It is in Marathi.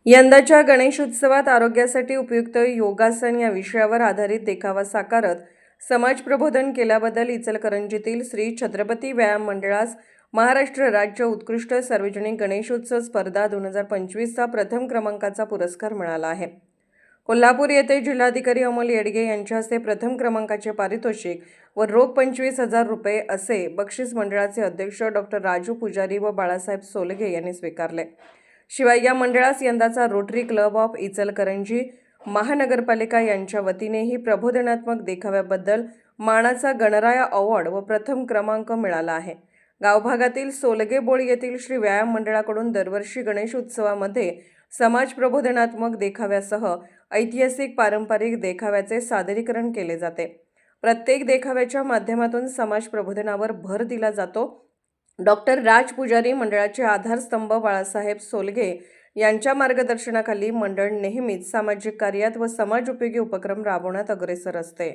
यंदाच्या गणेशोत्सवात आरोग्यासाठी उपयुक्त योगासन या विषयावर आधारित देखावा साकारत समाज प्रबोधन केल्याबद्दल इचलकरंजीतील श्री छत्रपती व्यायाम मंडळास महाराष्ट्र राज्य उत्कृष्ट सार्वजनिक गणेशोत्सव स्पर्धा 2025चा प्रथम क्रमांकाचा पुरस्कार मिळाला आहे। कोल्हापूर येथे जिल्हाधिकारी अमोल येडगे यांच्या हस्ते प्रथम क्रमांकाचे पारितोषिक व रोख 25,000 रुपये असे बक्षीस मंडळाचे अध्यक्ष डॉक्टर राजू पुजारी व बाळासाहेब सोलगे यांनी स्वीकारले। शिवाय या मंडळास यंदाचा रोटरी क्लब ऑफ इचलकरंजी महानगरपालिका यांच्या वतीनेही प्रबोधनात्मक देखाव्याबद्दल मानाचा गणराया अवॉर्ड व प्रथम क्रमांक मिळाला आहे। गावभागातील सोलगेबोळ येथील श्री व्यायाम मंडळाकडून दरवर्षी गणेश उत्सवामध्ये समाज प्रबोधनात्मक देखाव्यासह ऐतिहासिक पारंपरिक देखाव्याचे सादरीकरण केले जाते। प्रत्येक देखाव्याच्या माध्यमातून समाज प्रबोधनावर भर दिला जातो। डॉक्टर राज पुजारी मंडळाचे आधारस्तंभ बाळासाहेब सोलगे यांच्या मार्गदर्शनाखाली मंडळ नेहमीच सामाजिक कार्यात व समाजोपयोगी उपक्रम राबवण्यात अग्रेसर असते।